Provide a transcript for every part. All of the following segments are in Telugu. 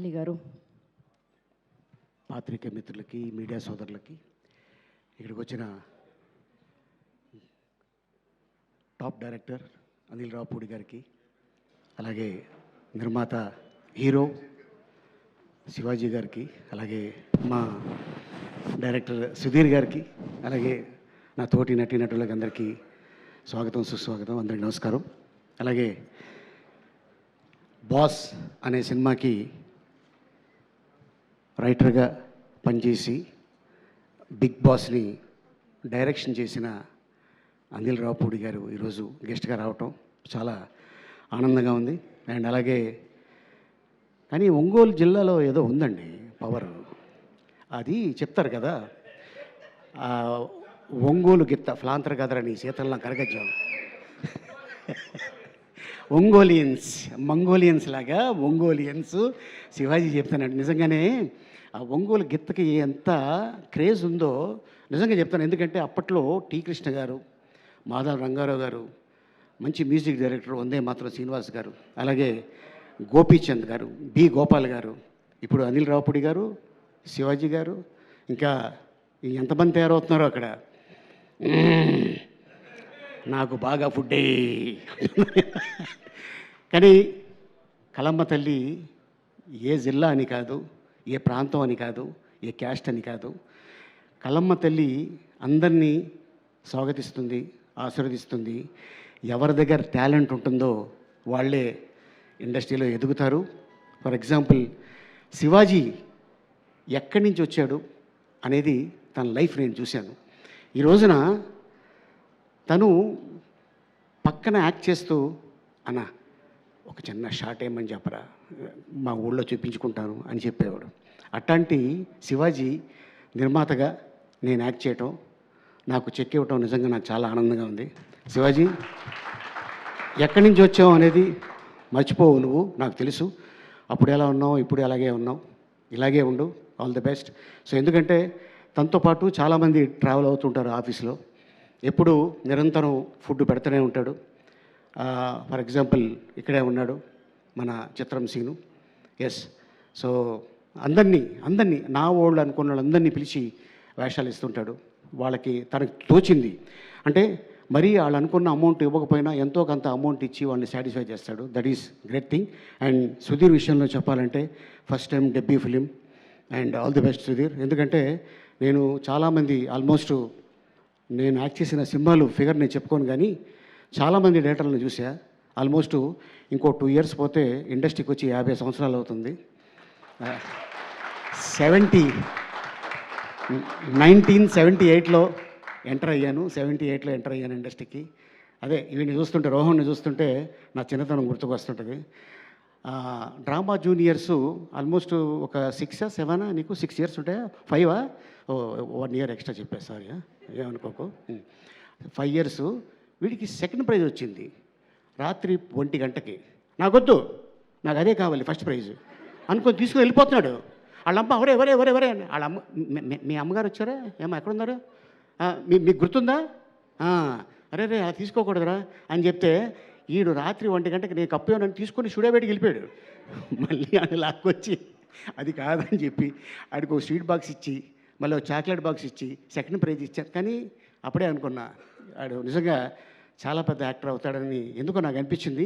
అలీ గారు, పాత్రికేయ మిత్రులకి, మీడియా సోదరులకి, ఇక్కడికి వచ్చిన టాప్ డైరెక్టర్ అనిల్ రావుపూడి గారికి, అలాగే నిర్మాత హీరో శివాజీ గారికి, అలాగే మా డైరెక్టర్ సుధీర్ గారికి, అలాగే నా తోటి నటీనటులకి అందరికీ స్వాగతం, సుస్వాగతం, అందరికీ నమస్కారం. అలాగే బాస్ అనే సినిమాకి రైటర్గా పనిచేసి బిగ్ బాస్ని డైరెక్షన్ చేసిన అనిల్ రావుపూడి గారు ఈరోజు గెస్ట్గా రావటం చాలా ఆనందంగా ఉంది. అండ్ అలాగే కానీ ఒంగోలు జిల్లాలో ఏదో ఉందండి పవర్, అది చెప్తారు కదా, ఒంగోలు గిత్త ఫ్లాంతర్ కదరని శీతల్లా కరగజ్జం, మంగోలియన్స్ లాగా ఒంగోలియన్స్ శివాజీ చెప్తానండి. నిజంగానే ఆ ఒంగోలు గిత్తకి ఎంత క్రేజ్ ఉందో నిజంగా చెప్తాను. ఎందుకంటే అప్పట్లో టి కృష్ణ గారు, మాధవ రంగారావు గారు, మంచి మ్యూజిక్ డైరెక్టర్ వందే మాత్రం శ్రీనివాస్ గారు, అలాగే గోపీచంద్ గారు, బి గోపాల్ గారు, ఇప్పుడు అనిల్ రావుపూడి గారు, శివాజీ గారు, ఇంకా ఎంతమంది తయారవుతున్నారో అక్కడ. నాకు బాగా ఫుడ్ కానీ కలమ్మ తల్లి ఏ జిల్లా అని కాదు, ఏ ప్రాంతం అని కాదు, ఏ క్యాస్ట్ అని కాదు, కలమ్మ తల్లి అందరినీ స్వాగతిస్తుంది, ఆశీర్వదిస్తుంది. ఎవరి దగ్గర టాలెంట్ ఉంటుందో వాళ్ళే ఇండస్ట్రీలో ఎదుగుతారు. ఫర్ ఎగ్జాంపుల్ శివాజీ ఎక్కడి నుంచి వచ్చాడు అనేది తన లైఫ్ నేను చూశాను. ఈ రోజున తను పక్కన యాక్ట్ చేస్తూ అన్న ఒక చిన్న షార్ట్ ఏమని చెప్పరా, మా ఊళ్ళో చూపించుకుంటాను అని చెప్పేవాడు. అట్లాంటి శివాజీ నిర్మాతగా నేను యాక్ట్ చేయటం, నాకు చెక్ ఇవ్వటం నిజంగా నాకు చాలా ఆనందంగా ఉంది. శివాజీ ఎక్కడి నుంచి వచ్చావు అనేది మర్చిపోవు నువ్వు, నాకు తెలుసు. అప్పుడు ఎలా ఉన్నావు, ఇప్పుడు అలాగే ఉన్నావు, ఇలాగే ఉండు, ఆల్ ది బెస్ట్. సో ఎందుకంటే తనతో పాటు చాలామంది ట్రావెల్ అవుతుంటారు ఆఫీస్లో, ఎప్పుడు నిరంతరం ఫుడ్ పెడుతూనే ఉంటాడు. ఫర్ ఎగ్జాంపుల్ ఇక్కడే ఉన్నాడు మన చిత్రం సీను. ఎస్, సో అందరినీ నా వాళ్ళు అనుకున్న వాళ్ళందరినీ పిలిచి వేషాలు ఇస్తుంటాడు. వాళ్ళకి తనకు తోచింది అంటే మరీ వాళ్ళు అనుకున్న అమౌంట్ ఇవ్వకపోయినా ఎంతో కొంత అమౌంట్ ఇచ్చి వాళ్ళని సాటిస్ఫై చేస్తాడు. That is great thing. And Sudheer విషయంలో చెప్పాలంటే first time debut film, and all the best Sudheer. ఎందుకంటే నేను చాలామంది ఆల్మోస్ట్ నేను యాక్ట్ చేసిన సినిమాలు ఫిగర్ నేను చెప్పుకోను, కానీ చాలామంది డేటర్లను చూసా. ఆల్మోస్ట్ ఇంకో 2 years పోతే ఇండస్ట్రీకి వచ్చి 50 సంవత్సరాలు అవుతుంది. 1978లో ఎంటర్ అయ్యాను, 78లో ఎంటర్ అయ్యాను ఇండస్ట్రీకి. అదే వీడిని చూస్తుంటే, రోహన్ని చూస్తుంటే నా చిన్నతనం గుర్తుకు వస్తుంటుంది. డ్రామా జూనియర్స్ ఆల్మోస్ట్ ఒక 6 or 7 నీకు 6 years ఉంటాయా, 5 1 year ఎక్స్ట్రా చెప్పాను, సారీ ఏమనుకోకు. 5 years వీడికి సెకండ్ ప్రైజ్ వచ్చింది రాత్రి 1 గంటకి. నాకొద్దు, నాకు అదే కావాలి ఫస్ట్ ప్రైజ్ అనుకొని తీసుకుని వెళ్ళిపోతున్నాడు. వాళ్ళమ్మ ఎవరే ఎవరే ఎవరే ఎవరే అని, వాళ్ళ అమ్మ మీ అమ్మగారు వచ్చారా, ఏమో ఎక్కడున్నారు, మీకు గుర్తుందా, అరే రే అలా తీసుకోకూడదురా అని చెప్తే ఈడు రాత్రి 1 గంటకి నేను కప్పు నన్ను తీసుకొని స్టూడియోబెట్టికి వెళ్ళిపోయాడు. మళ్ళీ ఆయన లాక్కొచ్చి అది కాదని చెప్పి ఆడికి ఒక స్వీట్ బాక్స్ ఇచ్చి మళ్ళీ ఒక చాక్లెట్ బాక్స్ ఇచ్చి సెకండ్ ప్రైజ్ ఇచ్చారు. కానీ అప్పుడే అనుకున్నా ఆడు నిజంగా చాలా పెద్ద యాక్టర్ అవుతాడని ఎందుకో నాకు అనిపించింది.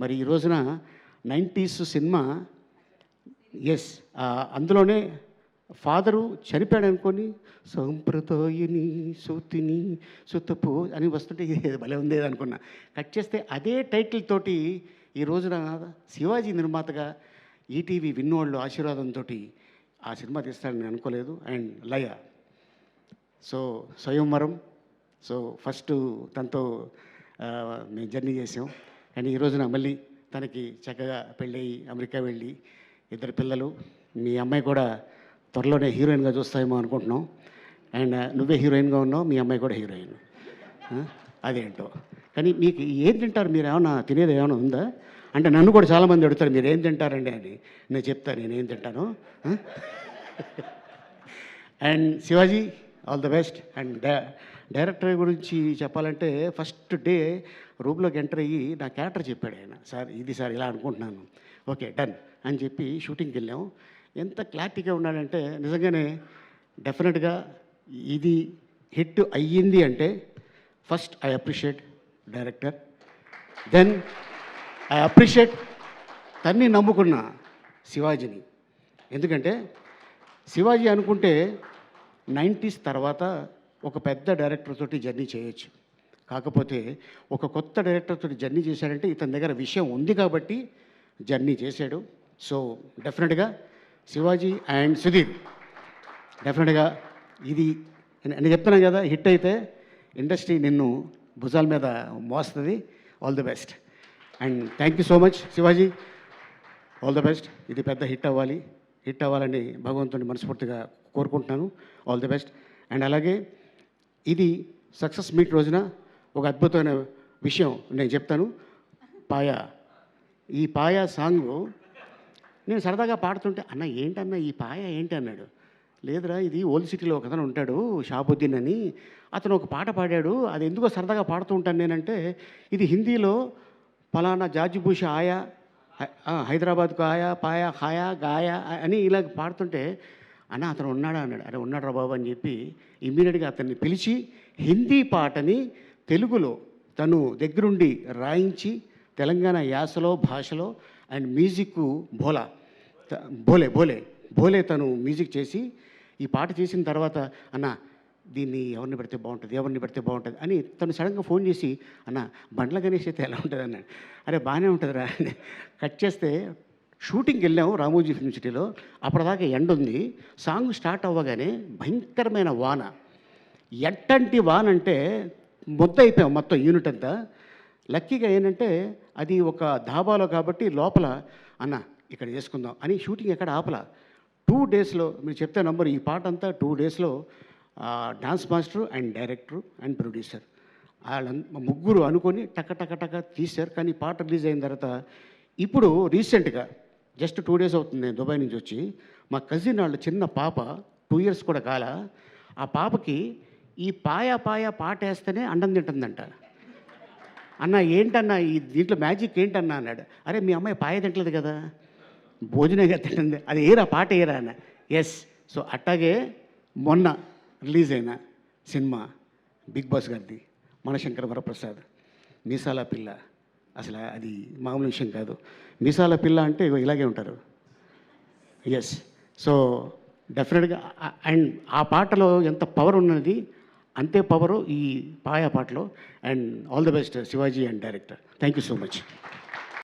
మరి ఈ రోజున 90s సినిమా, ఎస్, అందులోనే ఫాదరు చనిపోయాడు అనుకొని సంప్రదాయని సూతిని సుతపు అని వస్తుంటే భలే ఉంది అనుకున్నా. కట్ చేస్తే అదే టైటిల్ తోటి ఈ రోజున శివాజీ నిర్మాతగా ఈటీవీ విన్నోళ్ళు ఆశీర్వాదంతో ఆ సినిమా తీస్తాడని అనుకోలేదు. అండ్ లయ, సో స్వయంవరం, సో ఫస్ట్ తనతో మేము జర్నీ చేసాం. అండ్ ఈ రోజున మళ్ళీ తనకి చక్కగా పెళ్ళి అమెరికా వెళ్ళి 2 పిల్లలు, మీ అమ్మాయి కూడా త్వరలోనే హీరోయిన్గా చూస్తాయేమో అనుకుంటున్నాం. అండ్ నువ్వే హీరోయిన్గా ఉన్నావు, మీ అమ్మాయి కూడా హీరోయిన్, అదేంటో. కానీ మీకు ఏం తింటారు, మీరు ఏమైనా తినేది ఏమైనా ఉందా అంటే నన్ను కూడా చాలామంది అడుగుతారు మీరు ఏం తింటారండి అని. నేను చెప్తాను నేనేం తింటాను. And Shivaji all the best. And director గురించి చెప్పాలంటే ఫస్ట్ డే రూమ్లోకి ఎంటర్ అయ్యి నా క్యారెక్టర్ చెప్పాడు ఆయన. సార్ ఇది సార్ ఇలా అనుకుంటున్నాను, ఓకే డన్ అని చెప్పి షూటింగ్కి వెళ్ళాం. ఎంత క్లారిటీగా ఉన్నాడంటే నిజంగానే డెఫినెట్గా ఇది హిట్ అయ్యింది అంటే first I appreciate director, then I appreciate తన్ని నమ్ముకున్న శివాజీని. ఎందుకంటే శివాజీ అనుకుంటే 90s తర్వాత ఒక పెద్ద డైరెక్టర్ తోటి జర్నీ చేయొచ్చు, కాకపోతే ఒక కొత్త డైరెక్టర్ తోటి జర్నీ చేశాడంటే ఇతని దగ్గర విషయం ఉంది కాబట్టి జర్నీ చేశాడు. సో డెఫినెట్గా శివాజీ అండ్ సుధీర్ డెఫినెట్గా ఇది నేను చెప్తున్నాను కదా, హిట్ అయితే ఇండస్ట్రీ నిన్ను భుజాల మీద మోస్తుంది. All the best and thank you so much Shivaji, all the best. ఇది పెద్ద హిట్ అవ్వాలని భగవంతుని మనస్ఫూర్తిగా కోరుకుంటున్నాను. All the best. అండ్ అలాగే ఇది సక్సెస్ మీట్ రోజున ఒక అద్భుతమైన విషయం నేను చెప్తాను. ఈ పాయ సాంగ్ నేను సరదాగా పాడుతుంటే అన్న ఏంటన్నా ఈ పాయ ఏంటి అన్నాడు. లేదురా ఇది ఓల్డ్ సిటీలో ఒకతను ఉంటాడు షాబుద్దీన్ అని, అతను ఒక పాట పాడాడు, అది ఎందుకో సరదాగా పాడుతూ ఉంటాను నేనంటే ఇది హిందీలో ఫలానా జాజిబూష ఆయా హైదరాబాద్కు ఆయా పాయా ఖాయా గాయా అని ఇలా పాడుతుంటే అన్న అతను ఉన్నాడా అన్నాడు. అరే ఉన్నాడు రా బాబు అని చెప్పి ఇమ్మీడియట్గా అతన్ని పిలిచి హిందీ పాటని తెలుగులో తను దగ్గరుండి రాయించి తెలంగాణ యాసలో భాషలో అండ్ మ్యూజిక్ భోలే తను మ్యూజిక్ చేసి ఈ పాట చేసిన తర్వాత అన్న దీన్ని ఎవరిని పెడితే బాగుంటుంది అని తను సడన్గా ఫోన్ చేసి అన్న బండ్ల గణేష్ అయితే ఎలా ఉంటుంది అన్నాడు. అరే బాగానే ఉంటుందిరా అని కట్ చేస్తే షూటింగ్కి వెళ్ళాము రామోజీ ఫిల్మ్ సిటీలో. అప్పటిదాకా ఎండ ఉంది. సాంగ్ స్టార్ట్ అవ్వగానే భయంకరమైన వాన. ఎట్టంటి వాన అంటే అయిపోయాం మొత్తం యూనిట్ అంతా. లక్కీగా ఏంటంటే అది ఒక ధాబాలో కాబట్టి లోపల అన్న ఇక్కడ చేసుకుందాం అని షూటింగ్ ఎక్కడ ఆపల. 2 డేస్లో మీరు చెప్తే నంబర్ ఈ పాట అంతా 2 డేస్లో dance master and director and producer వాళ్ళ ముగ్గురు అనుకొని టక తీశారు. కానీ పాట రిలీజ్ అయిన తర్వాత ఇప్పుడు రీసెంట్గా జస్ట్ 2 డేస్ అవుతుంది నేను దుబాయ్ నుంచి వచ్చి, మా కజిన్ వాళ్ళ చిన్న పాప 2 years కూడా కాల, ఆ పాపకి ఈ పాయ పాట వేస్తేనే అండం తింటుందంట. అన్న ఏంటన్నా ఈ దీంట్లో మ్యాజిక్ ఏంటన్నా అన్నాడు. అరే మీ అమ్మాయి పాయ తింటలేదు కదా, భోజనంగా తింటుంది, అది ఏరా పాట ఏరా అన్న. ఎస్. సో అట్టాగే మొన్న రిలీజ్ అయిన సినిమా బిగ్ బాస్ గారిది మనశంకర వరప్రసాద్ మీసాల పిల్ల, అసలు అది మామూలు విషయం కాదు. మీసాల పిల్ల అంటే ఇలాగే ఉంటారు. ఎస్. సో డెఫినెట్గా అండ్ ఆ పాటలో ఎంత పవర్ ఉన్నది అంతే పవరు ఈ పాయ పాటలో. And all the best Shivaji and director. Thank you so much.